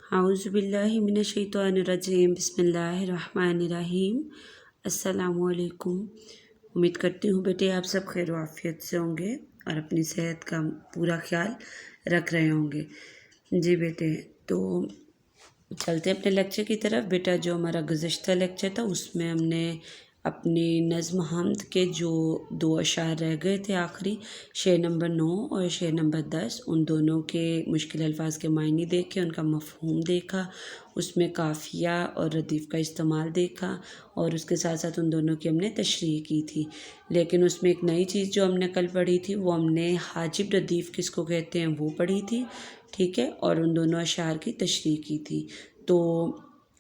اعوذ باللہ من الشیطان الرجیم بسم اللہ الرحمن الرحیم۔ السلام علیکم۔ امید کرتی ہوں بیٹے آپ سب خیر و عافیت سے ہوں گے اور اپنی صحت کا پورا خیال رکھ رہے ہوں گے۔ جی بیٹے، تو چلتے اپنے لیکچر کی طرف۔ بیٹا جو ہمارا گزشتہ لیکچر تھا اس میں ہم نے اپنی نظم حمد کے جو 2 اشعار رہ گئے تھے آخری، شعر نمبر 9 اور شعر نمبر 10، ان دونوں کے مشکل الفاظ کے معنی دیکھے، ان کا مفہوم دیکھا، اس میں قافیہ اور ردیف کا استعمال دیکھا، اور اس کے ساتھ ساتھ ان دونوں کی ہم نے تشریح کی تھی۔ لیکن اس میں ایک نئی چیز جو ہم نے کل پڑھی تھی وہ ہم نے حاجب ردیف کس کو کہتے ہیں وہ پڑھی تھی، ٹھیک ہے، اور ان دونوں اشعار کی تشریح کی تھی۔ تو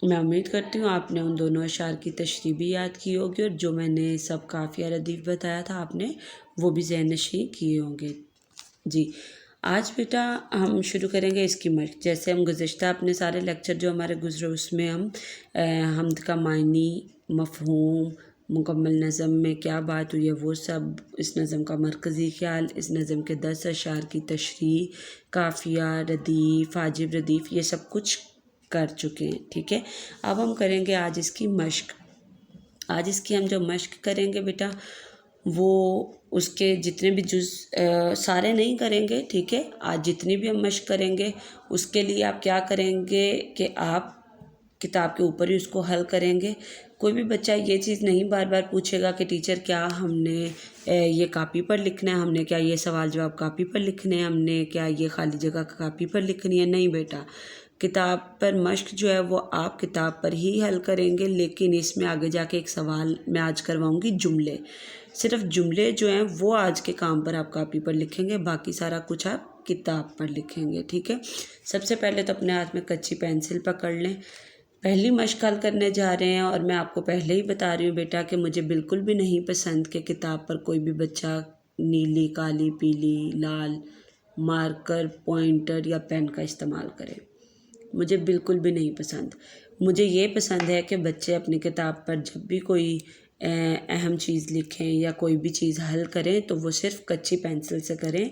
میں امید کرتی ہوں آپ نے ان دونوں اشعار کی تشریح بھی یاد کی ہوگی، اور جو میں نے سب قافیہ ردیف بتایا تھا آپ نے وہ بھی ذہن نشین کیے ہوں گے۔ جی، آج بیٹا ہم شروع کریں گے اس کی مشق۔ جیسے ہم گزشتہ اپنے سارے لیکچر جو ہمارے گزرے اس میں ہم حمد کا معنی، مفہوم، مکمل نظم میں کیا بات ہوئی ہے وہ سب، اس نظم کا مرکزی خیال، اس نظم کے 10 اشعار کی تشریح، قافیہ، ردیف، حاجب ردیف، یہ سب کچھ کر چکے ہیں، ٹھیک ہے۔ اب ہم کریں گے آج اس کی مشق۔ آج اس کی ہم جو مشق کریں گے بیٹا وہ اس کے جتنے بھی جز سارے نہیں کریں گے، ٹھیک ہے۔ آج جتنی بھی ہم مشق کریں گے اس کے لیے آپ کیا کریں گے کہ آپ کتاب کے اوپر ہی اس کو حل کریں گے۔ کوئی بھی بچہ یہ چیز نہیں بار بار پوچھے گا کہ ٹیچر کیا ہم نے یہ کاپی پر لکھنا ہے، ہم نے کیا یہ سوال جواب کاپی پر لکھنے ہیں، ہم نے کیا یہ خالی جگہ کاپی پر لکھنی ہے۔ نہیں بیٹا، کتاب پر مشق جو ہے وہ آپ کتاب پر ہی حل کریں گے، لیکن اس میں آگے جا کے ایک سوال میں آج کرواؤں گی، جملے، صرف جملے جو ہیں وہ آج کے کام پر آپ کاپی پر لکھیں گے، باقی سارا کچھ آپ کتاب پر لکھیں گے، ٹھیک ہے۔ سب سے پہلے تو اپنے ہاتھ میں کچی پینسل پکڑ لیں۔ پہلی مشق حل کرنے جا رہے ہیں، اور میں آپ کو پہلے ہی بتا رہی ہوں بیٹا کہ مجھے بالکل بھی نہیں پسند کہ کتاب پر کوئی بھی بچہ نیلی، کالی، پیلی، لال مارکر، پوائنٹر یا پین کا استعمال کرے، مجھے بالکل بھی نہیں پسند۔ مجھے یہ پسند ہے کہ بچے اپنی کتاب پر جب بھی کوئی اہم چیز لکھیں یا کوئی بھی چیز حل کریں تو وہ صرف کچی پینسل سے کریں،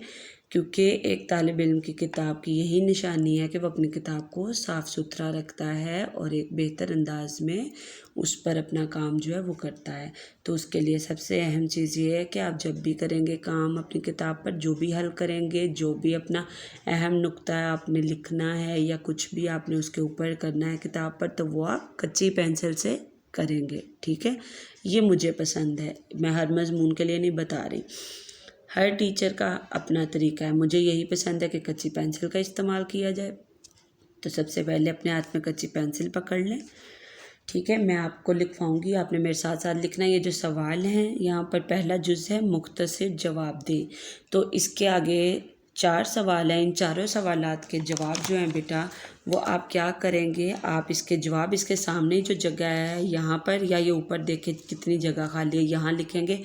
کیونکہ ایک طالب علم کی کتاب کی یہی نشانی ہے کہ وہ اپنی کتاب کو صاف ستھرا رکھتا ہے اور ایک بہتر انداز میں اس پر اپنا کام جو ہے وہ کرتا ہے۔ تو اس کے لیے سب سے اہم چیز یہ ہے کہ آپ جب بھی کریں گے کام اپنی کتاب پر، جو بھی حل کریں گے، جو بھی اپنا اہم نقطہ آپ نے لکھنا ہے یا کچھ بھی آپ نے اس کے اوپر کرنا ہے کتاب پر، تو وہ آپ کچی پینسل سے کریں گے، ٹھیک ہے۔ یہ مجھے پسند ہے، میں ہر مضمون کے لیے نہیں بتا رہی، ہر ٹیچر کا اپنا طریقہ ہے، مجھے یہی پسند ہے کہ کچی پینسل کا استعمال کیا جائے۔ تو سب سے پہلے اپنے ہاتھ میں کچی پینسل پکڑ لیں، ٹھیک ہے۔ میں آپ کو لکھواؤں گی، آپ نے میرے ساتھ ساتھ لکھنا ہے۔ یہ جو سوال ہیں یہاں پر پہلا جز ہے مختصر جواب دیں، تو اس کے آگے 4 سوال ہیں، ان چاروں سوالات کے جواب جو ہیں بیٹا وہ آپ کیا کریں گے، آپ اس کے جواب اس کے سامنے جو جگہ ہے یہاں پر، یا یہ اوپر دیکھیں کتنی جگہ خالی ہے، یہاں لکھیں گے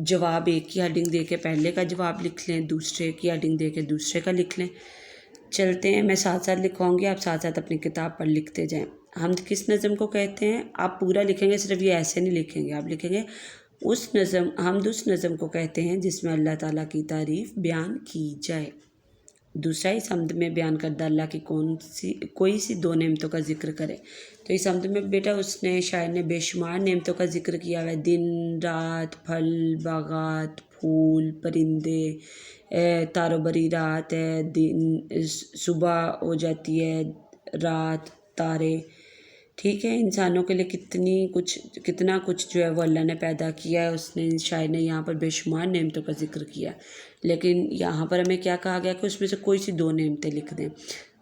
جواب۔ ایک کی ہیڈنگ دے کے پہلے کا جواب لکھ لیں، دوسرے کی ہیڈنگ دے کے دوسرے کا لکھ لیں۔ چلتے ہیں، میں ساتھ ساتھ لکھواؤں گی، آپ ساتھ ساتھ اپنی کتاب پر لکھتے جائیں۔ حمد کس نظم کو کہتے ہیں؟ آپ پورا لکھیں گے، صرف یہ ایسے نہیں لکھیں گے، آپ لکھیں گے اس نظم، حمد اس نظم کو کہتے ہیں جس میں اللہ تعالیٰ کی تعریف بیان کی جائے۔ دوسرا، اس حمد میں بیان کردہ اللہ کی کوئی سی 2 نعمتوں کا ذکر کرے۔ تو اس حمد میں بیٹا اس نے، شاعر نے بے شمار نعمتوں کا ذکر کیا ہوا ہے، دن رات، پھل باغات، پھول، پرندے، تار و بری رات ہے، دن صبح ہو جاتی ہے، رات، تارے، ٹھیک ہے۔ انسانوں کے لیے کتنا کچھ جو ہے وہ اللہ نے پیدا کیا ہے، اس نے، شاعر نے یہاں پر بے شمار نعمتوں کا ذکر کیا، لیکن یہاں پر ہمیں کیا کہا گیا کہ اس میں سے کوئی سی 2 نعمتیں لکھ دیں۔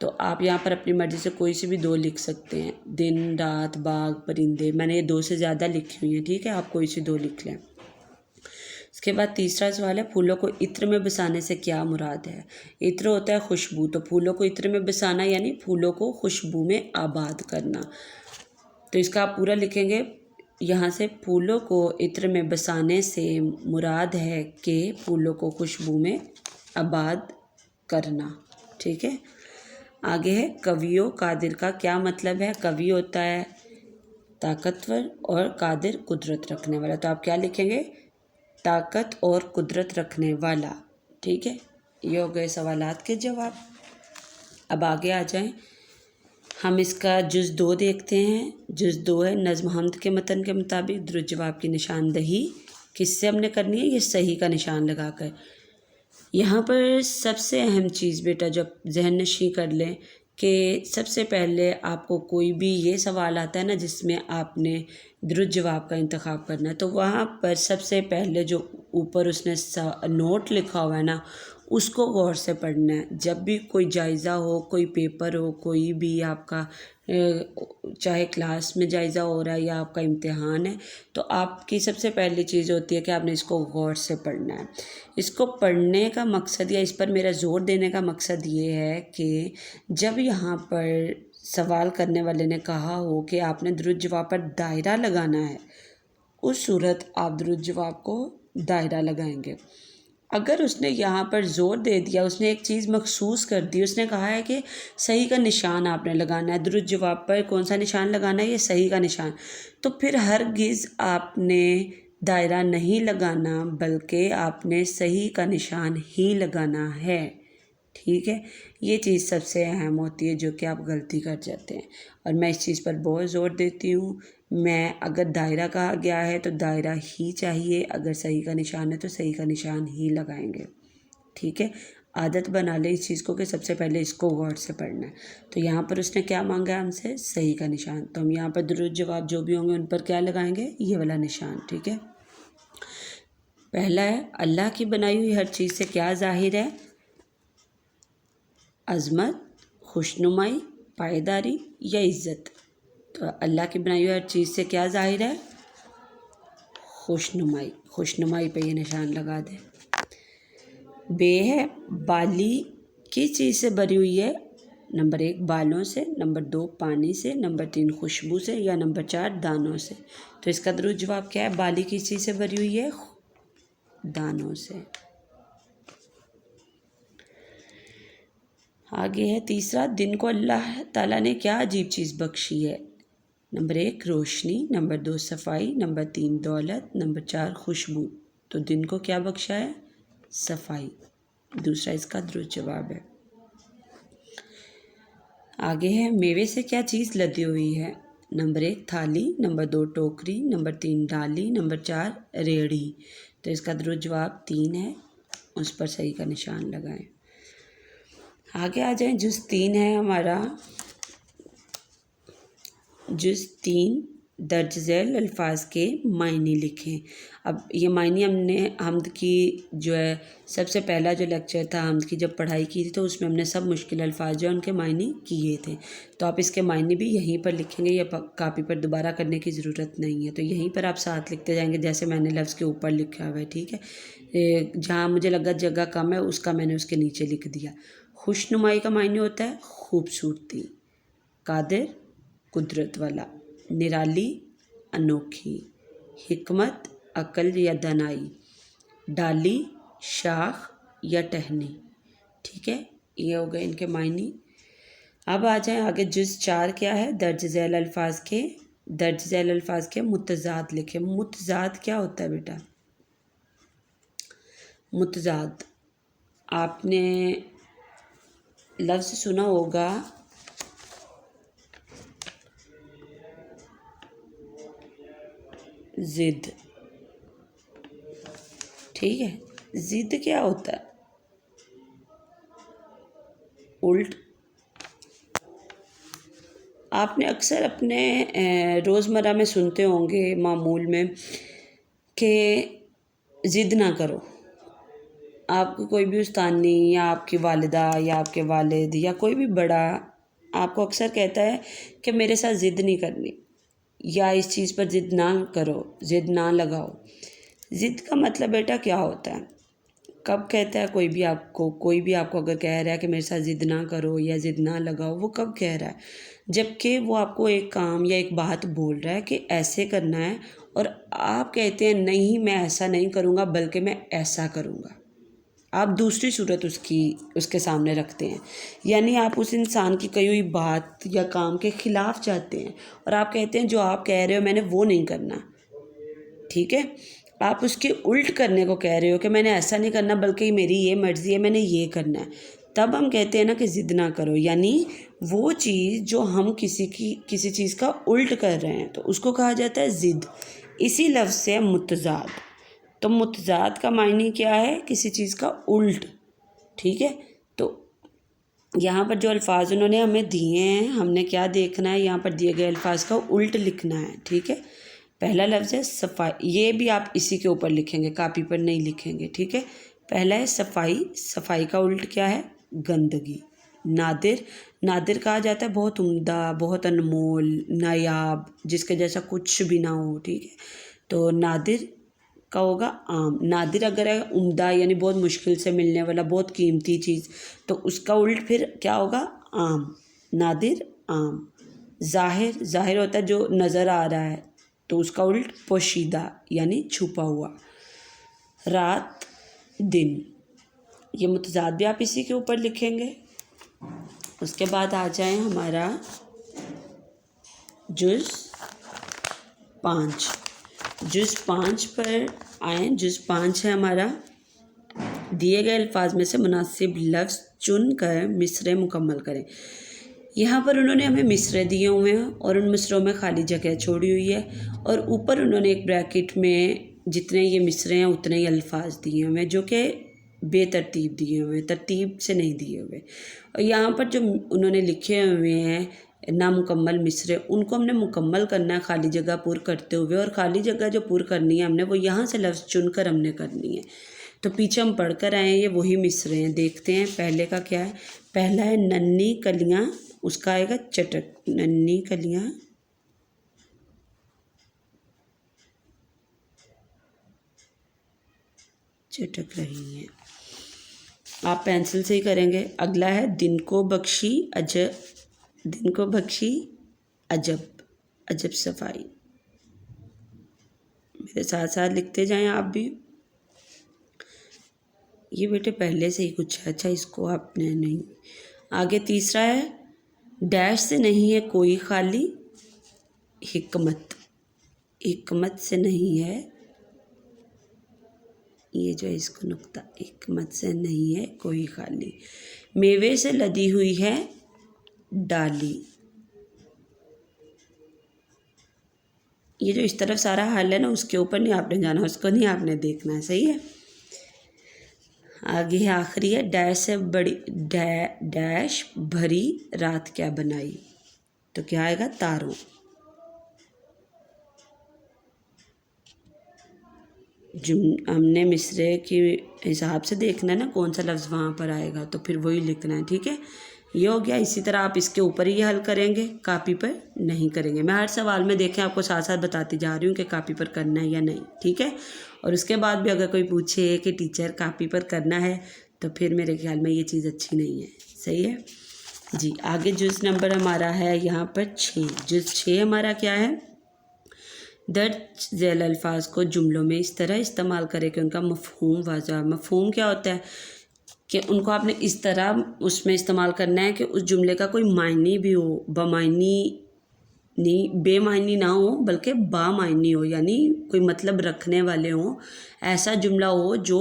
تو آپ یہاں پر اپنی مرضی سے کوئی سی بھی 2 لکھ سکتے ہیں، دن رات، باغ، پرندے، میں نے یہ 2 سے زیادہ لکھی ہوئی ہیں، ٹھیک ہے، آپ کوئی سی 2 لکھ لیں۔ اس کے بعد تیسرا سوال ہے، پھولوں کو عطر میں بسانے سے کیا مراد ہے؟ عطر ہوتا ہے خوشبو، تو پھولوں کو عطر میں بسانا یعنی پھولوں کو خوشبو میں آباد کرنا۔ تو اس کا آپ پورا لکھیں گے، یہاں سے پھولوں کو عطر میں بسانے سے مراد ہے کہ پھولوں کو خوشبو میں آباد کرنا، ٹھیک ہے۔ آگے ہے، قوی و قادر کا کیا مطلب ہے؟ قوی ہوتا ہے طاقتور اور قادر قدرت رکھنے والا، تو آپ کیا لکھیں گے؟ طاقت اور قدرت رکھنے والا، ٹھیک ہے۔ یہ ہو گئے سوالات کے جواب۔ اب آگے آ جائیں، ہم اس کا جز 2 دیکھتے ہیں۔ جز 2 ہے نظم حمد کے متن کے مطابق درست جواب کی نشاندہی کس سے ہم نے کرنی ہے؟ یہ صحیح کا نشان لگا کر۔ یہاں پر سب سے اہم چیز بیٹا جب ذہن نشین کر لیں کہ سب سے پہلے آپ کو کوئی بھی یہ سوال آتا ہے نا جس میں آپ نے درست جواب کا انتخاب کرنا ہے، تو وہاں پر سب سے پہلے جو اوپر اس نے نوٹ لکھا ہوا ہے نا اس کو غور سے پڑھنا ہے۔ جب بھی کوئی جائزہ ہو، کوئی پیپر ہو، کوئی بھی آپ کا چاہے کلاس میں جائزہ ہو رہا ہے یا آپ کا امتحان ہے، تو آپ کی سب سے پہلی چیز ہوتی ہے کہ آپ نے اس کو غور سے پڑھنا ہے۔ اس کو پڑھنے کا مقصد یا اس پر میرا زور دینے کا مقصد یہ ہے کہ جب یہاں پر سوال کرنے والے نے کہا ہو کہ آپ نے درست جواب پر دائرہ لگانا ہے، اس صورت آپ درست جواب کو دائرہ لگائیں گے۔ اگر اس نے یہاں پر زور دے دیا، اس نے ایک چیز مخصوص کر دی، اس نے کہا ہے کہ صحیح کا نشان آپ نے لگانا ہے، درست جواب پر کون سا نشان لگانا ہے؟ یہ صحیح کا نشان، تو پھر ہرگز آپ نے دائرہ نہیں لگانا بلکہ آپ نے صحیح کا نشان ہی لگانا ہے۔ ٹھیک ہے، یہ چیز سب سے اہم ہوتی ہے جو کہ آپ غلطی کر جاتے ہیں، اور میں اس چیز پر بہت زور دیتی ہوں۔ میں اگر دائرہ کہا گیا ہے تو دائرہ ہی چاہیے، اگر صحیح کا نشان ہے تو صحیح کا نشان ہی لگائیں گے۔ ٹھیک ہے، عادت بنا لیں اس چیز کو کہ سب سے پہلے اس کو غور سے پڑھنا ہے۔ تو یہاں پر اس نے کیا مانگا ہے ہم سے؟ صحیح کا نشان، تو ہم یہاں پر درست جواب جو بھی ہوں گے ان پر کیا لگائیں گے؟ یہ والا نشان۔ ٹھیک ہے، پہلا ہے اللہ کی بنائی ہوئی ہر چیز سے کیا ظاہر ہے؟ عظمت، خوشنمائی، پائیداری یا عزت؟ تو اللہ کی بنائی ہوئی ہر چیز سے کیا ظاہر ہے؟ خوشنمائی۔ خوشنمائی پہ یہ نشان لگا دیں۔ بے ہے بالی کس چیز سے بھری ہوئی ہے؟ نمبر 1 بالوں سے، نمبر 2 پانی سے، نمبر 3 خوشبو سے، یا نمبر 4 دانوں سے؟ تو اس کا درست جواب کیا ہے؟ بالی کس چیز سے بھری ہوئی ہے؟ دانوں سے۔ آگے ہے تیسرا، دن کو اللہ تعالیٰ نے کیا عجیب چیز بخشی ہے؟ نمبر 1 روشنی، نمبر 2 صفائی، نمبر 3 دولت، نمبر 4 خوشبو۔ تو دن کو کیا بخشا ہے؟ صفائی، دوسرا اس کا درست جواب ہے۔ آگے ہے میوے سے کیا چیز لدی ہوئی ہے؟ نمبر 1 تھالی، نمبر 2 ٹوکری، نمبر 3 ڈالی، نمبر 4 ریڑھی۔ تو اس کا درست جواب 3 ہے، اس پر صحیح کا نشان لگائیں۔ آگے آ جائیں، جز 3 ہے ہمارا۔ جز 3 درج ذیل الفاظ کے معنی لکھیں۔ اب یہ معنی ہم نے حمد کی جو ہے سب سے پہلا جو لیکچر تھا حمد کی جب پڑھائی کی تھی تو اس میں ہم نے سب مشکل الفاظ جو ہیں ان کے معنی کیے تھے، تو آپ اس کے معنی بھی یہیں پر لکھیں گے، یا کاپی پر دوبارہ کرنے کی ضرورت نہیں ہے، تو یہیں پر آپ ساتھ لکھتے جائیں گے جیسے میں نے لفظ کے اوپر لکھا ہوا ہے۔ ٹھیک ہے، جہاں مجھے لگا جگہ کم ہے اس کا میں نے اس کے نیچے لکھ دیا۔ خوشنمائی کا معنی ہوتا ہے خوبصورتی، قادر قدرت والا، نرالی انوکھی، حکمت عقل یا دانائی، ڈالی شاخ یا ٹہنی۔ ٹھیک ہے، یہ ہو گئے ان کے معنی۔ اب آ جائیں آگے، جز 4 کیا ہے؟ درج ذیل الفاظ کے متضاد لکھیں۔ متضاد کیا ہوتا ہے بیٹا؟ متضاد آپ نے لفظ سنا ہوگا ضد۔ ٹھیک ہے، ضد کیا ہوتا ہے؟ الٹ۔ آپ نے اکثر اپنے روزمرہ میں سنتے ہوں گے معمول میں کہ ضد نہ کرو۔ آپ کو کوئی بھی استانی یا آپ کی والدہ یا آپ کے والد یا کوئی بھی بڑا آپ کو اکثر کہتا ہے کہ میرے ساتھ ضد نہیں کرنی، یا اس چیز پر ضد نہ کرو، ضد نہ لگاؤ۔ ضد کا مطلب بیٹا کیا ہوتا ہے؟ کب کہتا ہے کوئی بھی آپ کو اگر کہہ رہا ہے کہ میرے ساتھ ضد نہ کرو یا ضد نہ لگاؤ، وہ کب کہہ رہا ہے؟ جب کہ وہ آپ کو ایک کام یا ایک بات بول رہا ہے کہ ایسے کرنا ہے، اور آپ کہتے ہیں نہیں میں ایسا نہیں کروں گا بلکہ میں ایسا کروں گا۔ آپ دوسری صورت اس کے سامنے رکھتے ہیں، یعنی آپ اس انسان کی کہی ہوئی بات یا کام کے خلاف جاتے ہیں، اور آپ کہتے ہیں جو آپ کہہ رہے ہو میں نے وہ نہیں کرنا۔ ٹھیک ہے، آپ اس کے الٹ کرنے کو کہہ رہے ہو کہ میں نے ایسا نہیں کرنا بلکہ میری یہ مرضی ہے، میں نے یہ کرنا ہے، تب ہم کہتے ہیں نا کہ ضد نہ کرو، یعنی وہ چیز جو ہم کسی چیز کا الٹ کر رہے ہیں تو اس کو کہا جاتا ہے ضد۔ اسی لفظ سے متضاد، تو متضاد کا معنی کیا ہے؟ کسی چیز کا الٹ، ٹھیک ہے۔ تو یہاں پر جو الفاظ انہوں نے ہمیں دیے ہیں، ہم نے کیا دیکھنا ہے؟ یہاں پر دیے گئے الفاظ کا الٹ لکھنا ہے، ٹھیک ہے۔ پہلا لفظ ہے صفائی، یہ بھی آپ اسی کے اوپر لکھیں گے، کاپی پر نہیں لکھیں گے، ٹھیک ہے۔ پہلا ہے صفائی، صفائی کا الٹ کیا ہے؟ گندگی۔ نادر، نادر کہا جاتا ہے بہت عمدہ، بہت انمول، نایاب، جس کے جیسا کچھ بھی نہ ہو، ٹھیک ہے۔ تو نادر کا ہوگا عام۔ نادر اگر ہے عمدہ یعنی بہت مشکل سے ملنے والا، بہت قیمتی چیز، تو اس کا الٹ پھر کیا ہوگا؟ عام۔ نادر عام۔ ظاہر، ظاہر ہوتا ہے جو نظر آ رہا ہے، تو اس کا الٹ پوشیدہ یعنی چھپا ہوا۔ رات، دن، یہ متضاد بھی آپ اسی کے اوپر لکھیں گے۔ اس کے بعد آ جائیں ہمارا جز 5، جز 5 پر آئیں۔ جز 5 ہے ہمارا، دیے گئے الفاظ میں سے مناسب لفظ چن کر مصرعے مکمل کریں۔ یہاں پر انہوں نے ہمیں مصرعے دیے ہوئے ہیں اور ان مصرعوں میں خالی جگہ چھوڑی ہوئی ہے، اور اوپر انہوں نے ایک بریکٹ میں جتنے یہ مصرعے ہیں اتنے ہی الفاظ دیے ہوئے ہیں، جو کہ بے ترتیب دیے ہوئے ہیں، ترتیب سے نہیں دیے ہوئے۔ اور یہاں پر جو انہوں نے لکھے ہوئے ہیں نامکمل مصرعے، ان کو ہم نے مکمل کرنا ہے خالی جگہ پر کرتے ہوئے، اور خالی جگہ جو پر کرنی ہے ہم نے وہ یہاں سے لفظ چن کر ہم نے کرنی ہے۔ تو پیچھے ہم پڑھ کر آئے ہیں، یہ وہی مصرعے ہیں، دیکھتے ہیں۔ پہلے کا کیا ہے؟ پہلا ہے ننھی کلیاں، اس کا آئے گا چٹک، ننھی کلیاں چٹک رہی ہیں، آپ پینسل سے ہی کریں گے۔ اگلا ہے دن کو بخشی عجب، دن کو بخشی عجب، عجب صفائی، میرے ساتھ ساتھ لکھتے جائیں آپ بھی۔ یہ بیٹے پہلے سے ہی کچھ ہے، اچھا اس کو آپ نے نہیں۔ آگے تیسرا ہے ڈیش سے نہیں ہے کوئی خالی حکمت، حکمت سے نہیں ہے، یہ جو اس کو نقطہ، حکمت سے نہیں ہے کوئی خالی، میوے سے لدی ہوئی ہے ڈالی، یہ جو اس طرف سارا حل ہے نا اس کے اوپر نہیں آپ نے جانا، اس کو نہیں آپ نے دیکھنا ہے، صحیح ہے۔ آگے ہے آخری ہے ڈیش سے بڑی، ڈیش بھری رات کیا بنائی، تو کیا آئے گا؟ تاروں۔ ہم نے مصرعے کے حساب سے دیکھنا ہے نا کون سا لفظ وہاں پر آئے گا، تو پھر وہی لکھنا ہے، ٹھیک ہے۔ یہ ہو گیا۔ اسی طرح آپ اس کے اوپر ہی حل کریں گے، کاپی پر نہیں کریں گے۔ میں ہر سوال میں دیکھیں آپ کو ساتھ ساتھ بتاتی جا رہی ہوں کہ کاپی پر کرنا ہے یا نہیں، ٹھیک ہے۔ اور اس کے بعد بھی اگر کوئی پوچھے کہ ٹیچر کاپی پر کرنا ہے تو پھر میرے خیال میں یہ چیز اچھی نہیں ہے، صحیح ہے جی۔ آگے جز نمبر ہمارا ہے یہاں پر 6، جز 6 ہمارا کیا ہے؟ درج ذیل الفاظ کو جملوں میں اس طرح استعمال کرے کہ ان کا مفہوم واضح۔ مفہوم کیا ہوتا ہے؟ کہ ان کو آپ نے اس طرح اس میں استعمال کرنا ہے کہ اس جملے کا کوئی معنی بھی ہو، بمعنی نہیں، بے معنی نہ ہو بلکہ با معنی ہو، یعنی کوئی مطلب رکھنے والے ہوں، ایسا جملہ ہو جو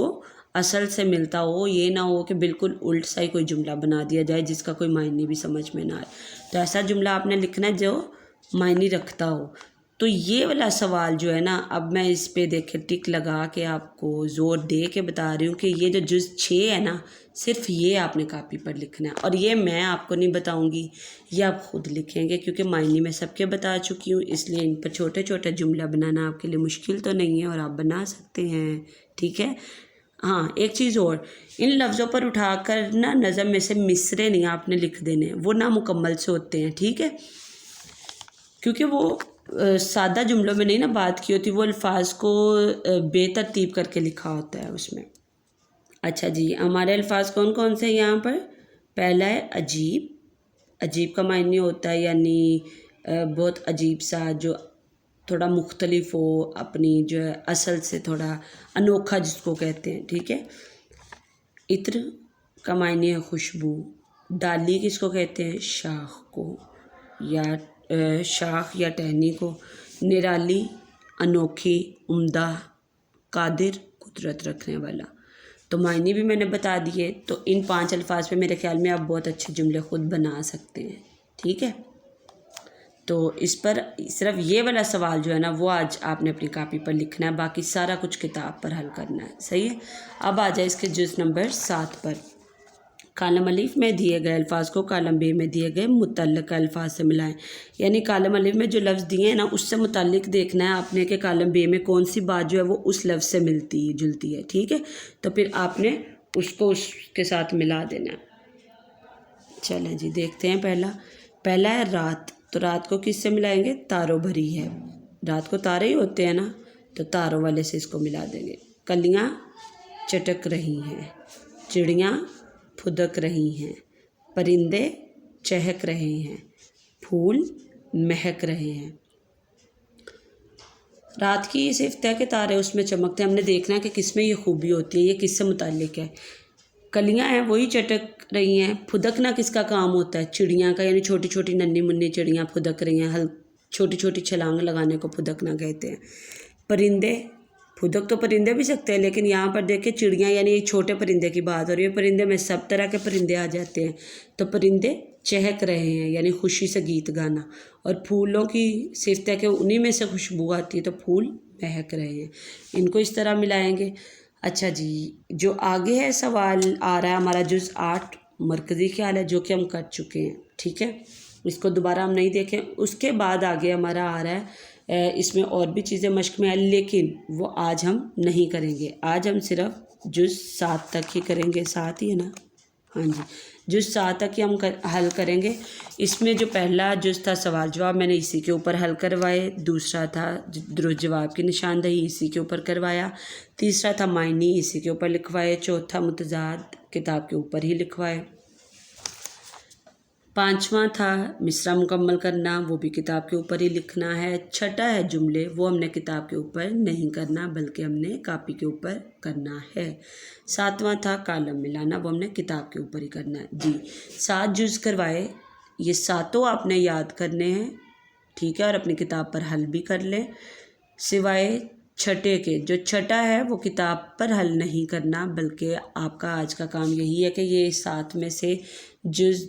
اصل سے ملتا ہو، یہ نہ ہو کہ بالکل الٹ سا ہی کوئی جملہ بنا دیا جائے جس کا کوئی معنی بھی سمجھ میں نہ آئے۔ تو ایسا جملہ آپ نے لکھنا ہے جو معنی رکھتا ہو۔ تو یہ والا سوال جو ہے نا، اب میں اس پہ دیکھے ٹک لگا کے آپ کو زور دے کے بتا رہی ہوں کہ یہ جو جز 6 ہے نا، صرف یہ آپ نے کاپی پر لکھنا ہے، اور یہ میں آپ کو نہیں بتاؤں گی، یہ آپ خود لکھیں گے، کیونکہ معنی میں سب کے بتا چکی ہوں، اس لیے ان پر چھوٹے چھوٹے جملہ بنانا آپ کے لیے مشکل تو نہیں ہے اور آپ بنا سکتے ہیں، ٹھیک ہے۔ ہاں ایک چیز اور، ان لفظوں پر اٹھا کر نا نظم میں سے مصرعے نہیں آپ نے لکھ دینے، وہ نامکمل سے ہوتے ہیں، ٹھیک ہے، کیونکہ وہ سادہ جملوں میں نہیں نا بات کی ہوتی، وہ الفاظ کو بے ترتیب کر کے لکھا ہوتا ہے اس میں۔ اچھا جی، ہمارے الفاظ کون کون سے ہیں یہاں پر؟ پہلا ہے عجیب، عجیب کا معنی ہوتا ہے یعنی بہت عجیب سا، جو تھوڑا مختلف ہو، اپنی جو ہے اصل سے تھوڑا انوکھا جس کو کہتے ہیں، ٹھیک ہے۔ عطر کا معنی ہے خوشبو۔ ڈالی کس کو کہتے ہیں؟ شاخ کو، یا شاخ یا ٹہنی کو۔ نرالی، انوکھی، عمدہ۔ قادر، قدرت رکھنے والا۔ تو معنی بھی میں نے بتا دیے، تو ان 5 الفاظ پہ میرے خیال میں آپ بہت اچھے جملے خود بنا سکتے ہیں، ٹھیک ہے۔ تو اس پر صرف یہ والا سوال جو ہے نا وہ آج آپ نے اپنی کاپی پر لکھنا ہے، باقی سارا کچھ کتاب پر حل کرنا ہے، صحیح ہے۔ اب آ جائے اس کے جز نمبر 7 پر۔ کالم الف میں دیے گئے الفاظ کو کالم بے میں دیے گئے متعلقہ الفاظ سے ملائیں، یعنی کالم الف میں جو لفظ دیے ہیں نا اس سے متعلق دیکھنا ہے آپ نے کہ کالم بے میں کون سی بات جو ہے وہ اس لفظ سے ملتی ہے جلتی ہے، ٹھیک ہے۔ تو پھر آپ نے اس کو اس کے ساتھ ملا دینا ہے۔ چلیں جی دیکھتے ہیں پہلا ہے رات، تو رات کو کس سے ملائیں گے؟ تاروں بھری ہے، رات کو تارے ہی ہوتے ہیں نا، تو تاروں والے سے اس کو ملا دیں گے۔ کلیاں چٹک رہی ہیں، چڑیاں پھدک رہی ہیں، پرندے چہک رہے ہیں، پھول مہک رہے ہیں۔ رات کی یہ صفت ہے کہ تارے اس میں چمکتے ہیں، ہم نے دیکھنا ہے کہ کس میں یہ خوبی ہوتی ہے، یہ کس سے متعلق ہے۔ کلیاں ہیں وہی چٹک رہی ہیں، پھدکنا کس کا کام ہوتا ہے؟ چڑیاں کا، یعنی چھوٹی چھوٹی ننھی منھی چڑیاں پھدک رہی ہیں، چھوٹی چھوٹی چھلانگ لگانے کو پھدکنا کہتے ہیں۔ پرندے، پھدک تو پرندے بھی سکتے ہیں، لیکن یہاں پر دیکھیں چڑیاں یعنی ایک چھوٹے پرندے کی بات ہو رہی ہے، پرندے میں سب طرح کے پرندے آ جاتے ہیں، تو پرندے چہک رہے ہیں یعنی خوشی سے گیت گانا، اور پھولوں کی صفت ہے کہ انہی میں سے خوشبو آتی ہے، تو پھول مہک رہے ہیں، ان کو اس طرح ملائیں گے۔ اچھا جی، جو آگے ہے سوال آ رہا ہے ہمارا جز 8 مرکزی خیال ہے، جو کہ ہم کر چکے ہیں، ٹھیک ہے، اس کو دوبارہ ہم نہیں دیکھیں۔ اس کے بعد آگے ہمارا آ رہا ہے، اس میں اور بھی چیزیں مشق میں ہیں لیکن وہ آج ہم نہیں کریں گے، آج ہم صرف جز 7 تک ہی کریں گے، 7 ہی ہے نا، ہاں جی، جز 7 تک ہی ہم حل کریں گے۔ اس میں جو پہلا جز تھا سوال جواب میں نے اسی کے اوپر حل کروائے، دوسرا تھا درست جواب کی نشاندہی اسی کے اوپر کروایا، تیسرا تھا معنی اسی کے اوپر لکھوائے، چوتھا متضاد کتاب کے اوپر ہی لکھوائے، پانچواں تھا مصرع مکمل کرنا، وہ بھی کتاب کے اوپر ہی لکھنا ہے، چھٹا ہے جملے، وہ ہم نے کتاب کے اوپر نہیں کرنا بلکہ ہم نے کاپی کے اوپر کرنا ہے، ساتواں تھا کالم ملانا، وہ ہم نے کتاب کے اوپر ہی کرنا ہے۔ جی 7 جز کروائے، یہ 7 آپ نے یاد کرنے ہیں، ٹھیک ہے، اور اپنی کتاب پر حل بھی کر لیں، سوائے چھٹے کے، جو چھٹا ہے وہ کتاب پر حل نہیں کرنا بلکہ آپ کا آج کا کام یہی ہے کہ یہ 7 میں سے جز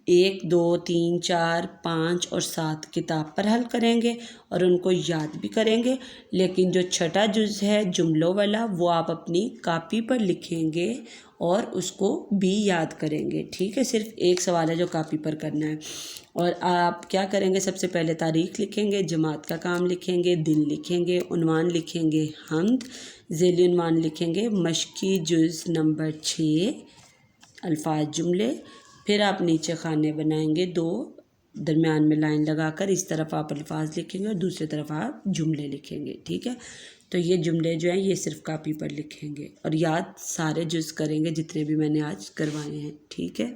1 2 3 4 5 اور 7 کتاب پر حل کریں گے اور ان کو یاد بھی کریں گے، لیکن جو چھٹا جز ہے جملوں والا وہ آپ اپنی کاپی پر لکھیں گے اور اس کو بھی یاد کریں گے، ٹھیک ہے، صرف ایک سوال ہے جو کاپی پر کرنا ہے۔ اور آپ کیا کریں گے؟ سب سے پہلے تاریخ لکھیں گے، جماعت کا کام لکھیں گے، دن لکھیں گے، عنوان لکھیں گے حمد، ذیلی عنوان لکھیں گے مشقی جز نمبر 6 الفاظ جملے، پھر آپ نیچے خانے بنائیں گے 2، درمیان میں لائن لگا کر اس طرف آپ الفاظ لکھیں گے اور دوسری طرف آپ جملے لکھیں گے، ٹھیک ہے۔ تو یہ جملے جو ہیں یہ صرف کاپی پر لکھیں گے اور یاد سارے جز کریں گے جتنے بھی میں نے آج کروائے ہیں، ٹھیک ہے۔